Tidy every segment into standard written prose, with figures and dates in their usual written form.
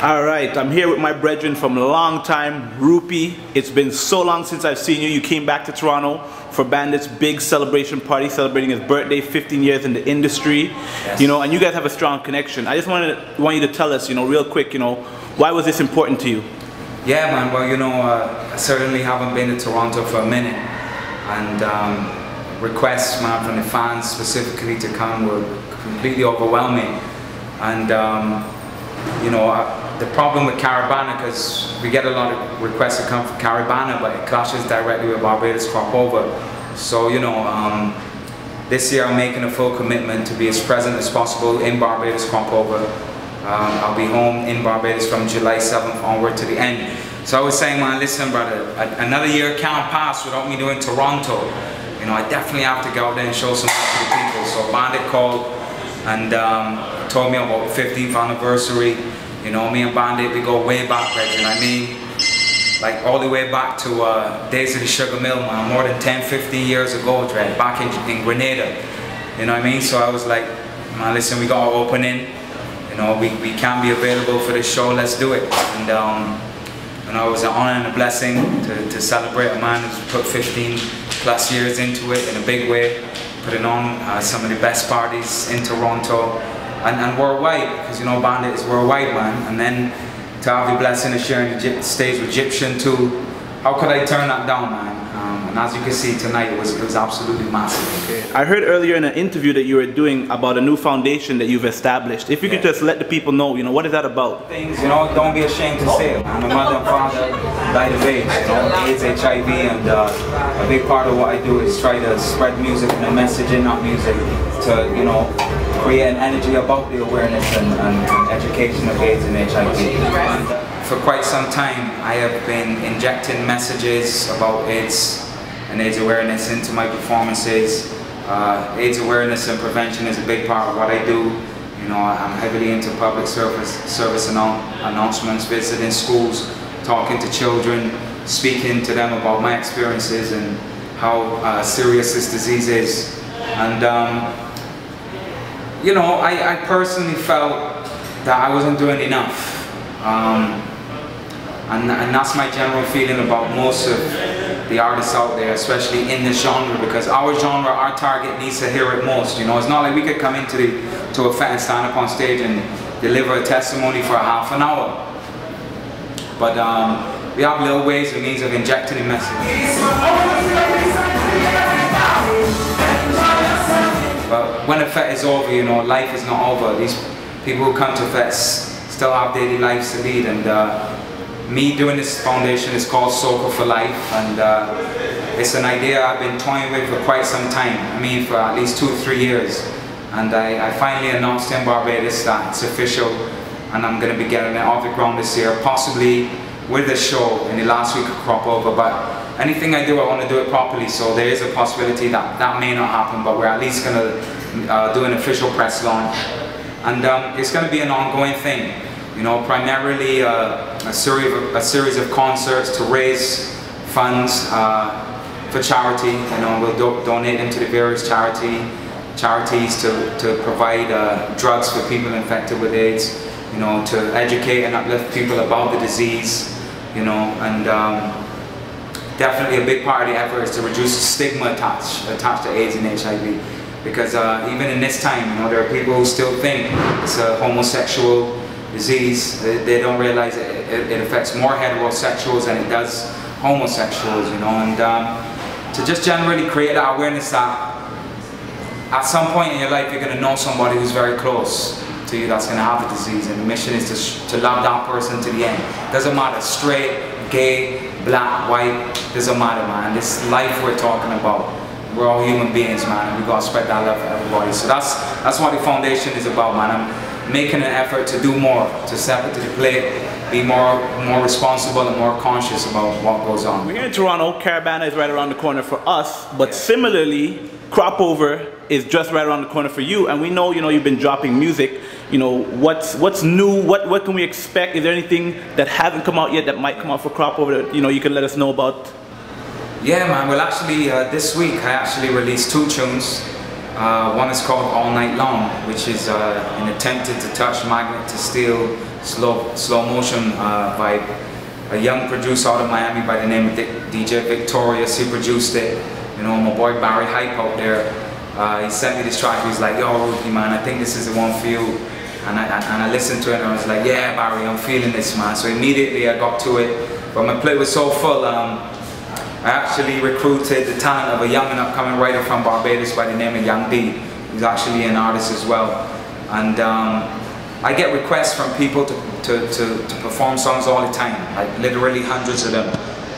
All right, I'm here with my brethren from a long time, Rupee. It's been so long since I've seen you. You came back to Toronto for Bandit's big celebration party, celebrating his birthday, 15 years in the industry. Yes. You know, and you guys have a strong connection. I just want you to tell us, real quick, why was this important to you? Yeah, man. Well, I certainly haven't been to Toronto for a minute, and requests, man, from the fans specifically to come were completely overwhelming. And the problem with Caribana, because we get a lot of requests to come for Caribana, but it clashes directly with Barbados Crop Over. So, this year I'm making a full commitment to be as present as possible in Barbados Crop Over. I'll be home in Barbados from July 7th onward to the end. So I was saying, man, listen, brother, another year can't pass without me doing Toronto. I definitely have to go out there and show some love to the people. So Bandit called and told me about 15th anniversary. Me and Bandit, we go way back, Reggie. I mean, like all the way back to days of the sugar mill, man, more than 10, 15 years ago, Dred, back in Grenada. You know what I mean? So I was like, man, listen, we got our opening. We can be available for this show, let's do it. And it was an honor and a blessing to celebrate a man who's put 15 plus years into it in a big way, putting on some of the best parties in Toronto. And worldwide, because Bandit is worldwide, man. And then to have the blessing of sharing the stage with Egyptian too, how could I turn that down, man? And as you can see tonight, it was absolutely massive. Okay. I heard earlier in an interview that you were doing about a new foundation that you've established. If you could just let the people know, what is that about? Things, don't be ashamed to say it, man. My mother and father died of AIDS, AIDS, HIV, and a big part of what I do is try to spread music and a message in that music to, create an energy about the awareness and education of AIDS and HIV. And for quite some time, I have been injecting messages about AIDS and AIDS awareness into my performances. AIDS awareness and prevention is a big part of what I do. I'm heavily into public service announcements, visiting schools, talking to children, speaking to them about my experiences and how serious this disease is. And I personally felt that I wasn't doing enough. And that's my general feeling about most of the artists out there, especially in this genre, because our genre, our target needs to hear it most. It's not like we could come into a fete and stand up on stage and deliver a testimony for half an hour. But we have little ways and means of injecting a message. But when a fete is over, life is not over. These people who come to fetes still have daily lives to lead. And me doing this foundation is called Soca for Life, and it's an idea I've been toying with for quite some time. I mean, for at least 2 or 3 years. And I finally announced in Barbados that it's official, and I'm going to be getting it off the ground this year, possibly with a show in the last week of Crop Over. But anything I do, I want to do it properly, so there is a possibility that that may not happen, but we're at least going to do an official press launch. And it's going to be an ongoing thing. Primarily a series of concerts to raise funds for charity. We'll donate them to the various charities to provide drugs for people infected with AIDS. To educate and uplift people about the disease. And definitely a big part of the effort is to reduce the stigma attached to AIDS and HIV. Because even in this time, there are people who still think it's a homosexual disease. They don't realize it affects more heterosexuals than it does homosexuals, and to just generally create that awareness that at some point in your life you're going to know somebody who's very close to you that's going to have the disease, and the mission is to love that person to the end. Doesn't matter, straight, gay, black, white, doesn't matter, man. This life we're talking about, we're all human beings, man, and we got to spread that love for everybody. So that's what the foundation is about, man. I'm making an effort to do more, to step into the plate, be more responsible and more conscious about what goes on. We're here in Toronto. Caribana is right around the corner for us, but similarly, Crop Over is just right around the corner for you. And we know, you've been dropping music. What's new? What can we expect? Is there anything that hasn't come out yet that might come out for Crop Over that you can let us know about? Yeah, man. Well, actually, this week I actually released 2 tunes. One is called All Night Long, which is an attempted to touch magnet to steel slow motion vibe. A young producer out of Miami by the name of DJ Victorious, he produced it. You know, my boy Barry Hype out there, he sent me this track. He was like, yo Rupee man, I think this is the one for you. And I listened to it and I was like, yeah Barry, I'm feeling this man. So immediately I got to it. But my plate was so full, I actually recruited the talent of a young and upcoming writer from Barbados by the name of Young D. He's actually an artist as well. And I get requests from people to perform songs all the time, like literally hundreds of them.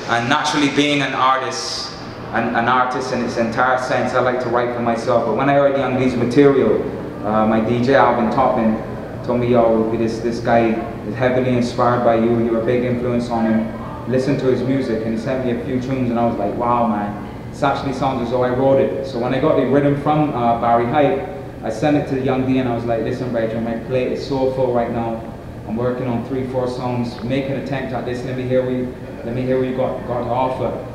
And naturally being an artist in its entire sense, I like to write for myself. But when I heard Young D's material, my DJ Alvin Toppin told me, yo, this guy is heavily inspired by you, you're a big influence on him, listen to his music. And he sent me a few tunes and I was like, wow man, this actually sounds as though I wrote it. So when I got the rhythm from Barry Hype, I sent it to Young D and I was like, listen Rachel, my plate is so full right now. I'm working on 3-4 songs, make an attempt at this, let me hear what you got to offer.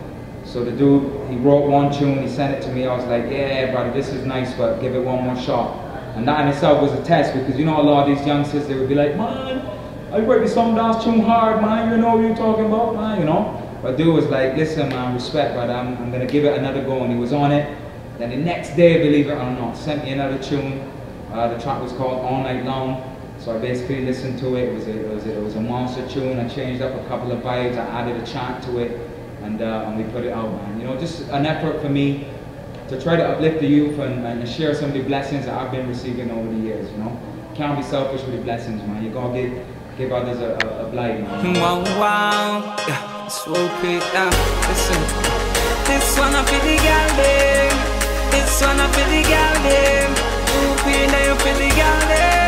So the dude, he wrote one tune, he sent it to me, I was like, yeah brother, this is nice, but give it one more shot. And that in itself was a test, because you know a lot of these youngsters, they would be like, man, I write this song dance tune hard, man, you know what you're talking about, man, you know. But dude was like, listen man, respect brother, I'm gonna give it another go, and he was on it. Then the next day, believe it or not, sent me another tune. The track was called All Night Long. So I basically listened to it. It was a monster tune. I changed up a couple of vibes. I added a chant to it, and we put it out, man. You know, just an effort for me to try to uplift the youth and share some of the blessings that I've been receiving over the years. You know, can't be selfish with the blessings, man. You gotta give others a blight, man. Wow, wow, yeah, it's Rupee, listen. This one I feel the girl there. This one I feel the girl there. Rupee, now you feel the girl there.